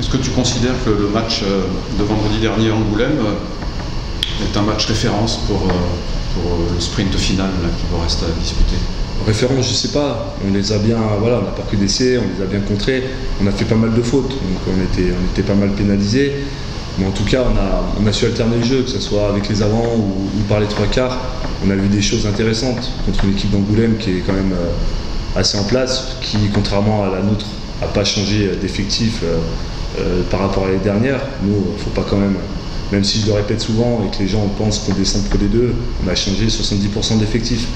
Est-ce que tu considères que le match de vendredi dernier à Angoulême est un match référence pour le sprint final là, qui vous reste à disputer? Référence, je sais pas. On les a bien, voilà, on n'a pas pris d'essai, on les a bien contrés. On a fait pas mal de fautes, donc on était pas mal pénalisés. Mais en tout cas, on a su alterner le jeu, que ce soit avec les avants ou par les trois quarts. On a vu des choses intéressantes contre une équipe d'Angoulême qui est quand même assez en place, qui, contrairement à la nôtre, n'a pas changé d'effectif par rapport à l'année dernière. Nous, il ne faut pas quand même si je le répète souvent et que les gens pensent qu'on descend Pro D2, on a changé 70% d'effectifs.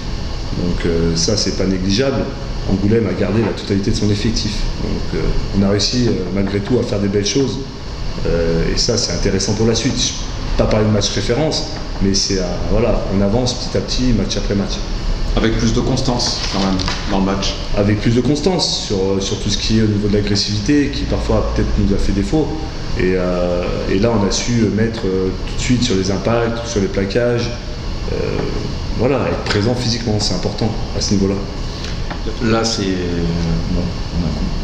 Donc ça, c'est pas négligeable. Angoulême a gardé la totalité de son effectif. Donc on a réussi malgré tout à faire des belles choses. Et ça, c'est intéressant pour la suite. Je ne vais pas parler de match référence, mais c'est voilà, on avance petit à petit, match après match. Avec plus de constance quand même dans le match. Avec plus de constance sur tout ce qui est au niveau de l'agressivité, qui parfois peut-être nous a fait défaut. Et là, on a su mettre tout de suite sur les impacts, sur les plaquages. Voilà, être présent physiquement, c'est important à ce niveau-là. Là, c'est bon,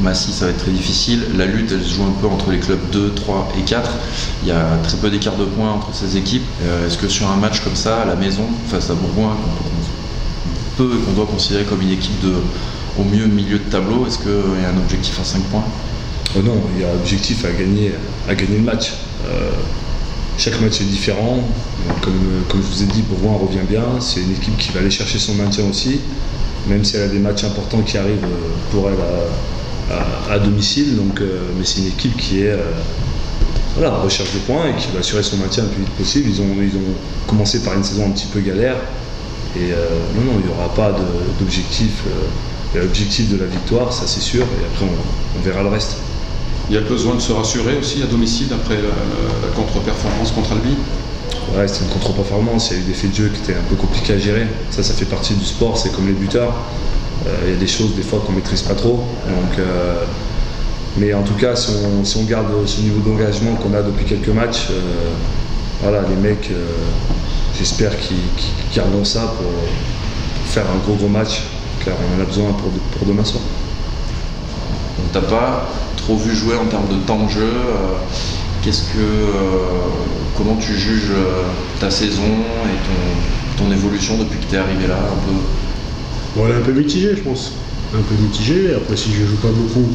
Massy, ça va être très difficile. La lutte, elle se joue un peu entre les clubs 2, 3 et 4. Il y a très peu d'écart de points entre ces équipes. Est-ce que sur un match comme ça, à la maison, face à Bourgoin, qu'on doit considérer comme une équipe au mieux milieu de tableau, est-ce qu'il y a un objectif à 5 points? Non, il y a un objectif à gagner le match. Chaque match est différent. Comme je vous ai dit, Bourgoin revient bien. C'est une équipe qui va aller chercher son maintien aussi, même si elle a des matchs importants qui arrivent pour elle à domicile. Donc, mais c'est une équipe qui est voilà, en recherche de points et qui va assurer son maintien le plus vite possible. Ils ont commencé par une saison un petit peu galère. Et non, il n'y aura pas d'objectif. Il y a l'objectif de la victoire, ça c'est sûr, et après on verra le reste. Il y a besoin de se rassurer aussi à domicile après la contre-performance contre Albi? Ouais, c'était une contre-performance, il y a eu des faits de jeu qui étaient un peu compliqués à gérer. Ça fait partie du sport, c'est comme les buteurs. Il y a des choses des fois qu'on ne maîtrise pas trop. Donc, mais en tout cas, si on garde ce niveau d'engagement qu'on a depuis quelques matchs, voilà, les mecs, j'espère qu'ils garderont ça pour faire un gros match, car on en a besoin pour demain soir. On t'a pas trop vu jouer en termes de temps de jeu. Comment tu juges ta saison et ton évolution depuis que tu es arrivé là un peu? Bon, elle est un peu mitigée, je pense. Un peu mitigée. Après, si je joue pas beaucoup,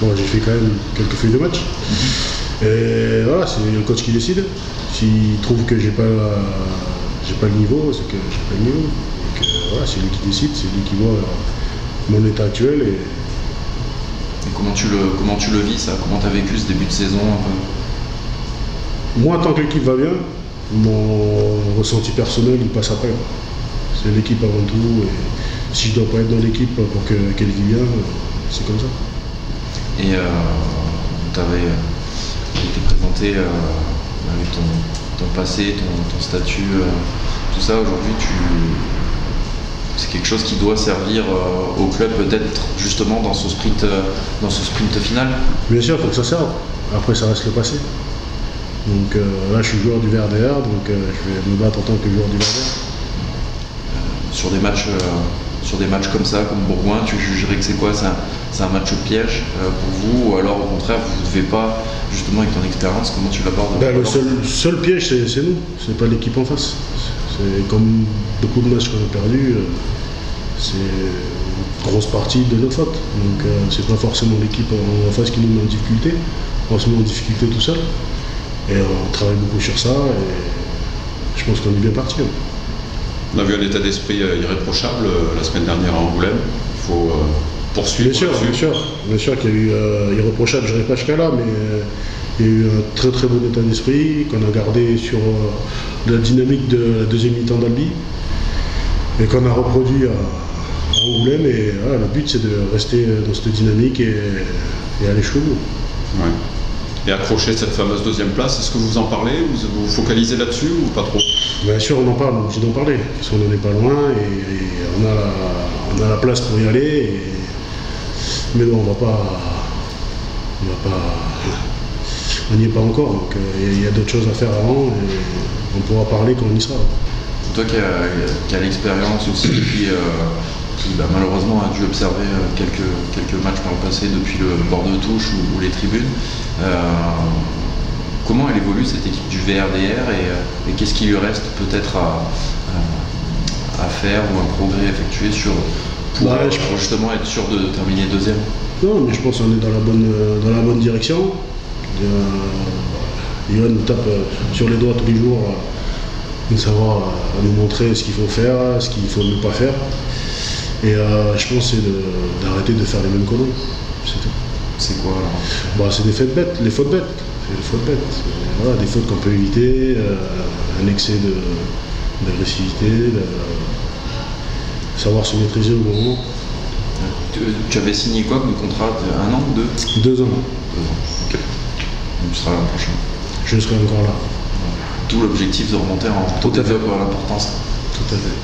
bon, j'ai fait quand même quelques feuilles de match. Et voilà, c'est le coach qui décide. S'il trouve que j'ai pas le niveau, c'est que j'ai pas le niveau. Donc, voilà, c'est lui qui décide, c'est lui qui voit mon état actuel. Et comment tu le vis ça? Comment tu as vécu ce début de saison un peu? Moi, tant que l'équipe va bien, mon ressenti personnel, il passe après. C'est l'équipe avant tout. Et si je dois pas être dans l'équipe pour qu'elle vive bien, c'est comme ça. Et tu avais été présenté avec ton passé, ton statut, tout ça. Aujourd'hui, c'est quelque chose qui doit servir au club peut-être justement dans ce sprint final? Bien sûr, il faut que ça serve. Après, ça reste le passé. Donc là, je suis joueur du Verder, donc je vais me battre en tant que joueur du Verder. Sur des matchs comme ça, comme Bourgoin, tu jugerais que c'est quoi? C'est un match piège pour vous, ou alors au contraire, vous ne devez pas, justement avec ton expérience, comment tu l'abordes? Le seul piège, c'est nous, c'est pas l'équipe en face. C'est comme beaucoup de matchs qu'on a perdus, c'est une grosse partie de notre faute. Donc c'est pas forcément l'équipe en face qui nous met en difficulté, on se met en difficulté tout seul. Et on travaille beaucoup sur ça et je pense qu'on est bien parti. On a vu un état d'esprit irréprochable la semaine dernière à Angoulême. Il faut poursuivre. Bien sûr qu'il y a eu irréprochable, je n'irai pas jusqu'à là, mais il y a eu un très très bon état d'esprit qu'on a gardé sur la dynamique de la deuxième mi-temps d'Albi et qu'on a reproduit à Angoulême. Et voilà, le but c'est de rester dans cette dynamique et aller jusqu'au bout. Ouais. Et accrocher cette fameuse deuxième place, est-ce que vous en parlez? Vous vous focalisez là-dessus ou pas trop? Bien sûr, on en parle, on est obligé d'en parler, parce qu'on n'en est pas loin et on a la place pour y aller. Mais non, on n'y est pas encore, donc il y a d'autres choses à faire avant et on pourra parler quand on y sera. Toi qui as l'expérience aussi depuis qui malheureusement a dû observer quelques matchs par le passé depuis le bord de touche ou les tribunes. Comment elle évolue cette équipe du VRDR et qu'est-ce qu'il lui reste peut-être à faire ou un progrès effectué pour justement être sûr de terminer deuxième? Non, mais je pense qu'on est dans la bonne direction. Johan nous tape sur les doigts tous les jours de savoir nous montrer ce qu'il faut faire, ce qu'il faut ne pas faire. Et je pense c'est d'arrêter de faire les mêmes conneries. C'est tout. C'est quoi alors? C'est des fautes bêtes, les fautes bêtes. C'est les fautes bêtes. Voilà, des fautes qu'on peut éviter, un excès d'agressivité, savoir se maîtriser au bon moment. Tu avais signé quoi comme contrat? 1 an ou 2? 2 ans. 2 ans, ok. Donc tu seras l'an prochain. Je serai encore là. D'où l'objectif de remonter en Tout à fait. l'importance. Tout à fait.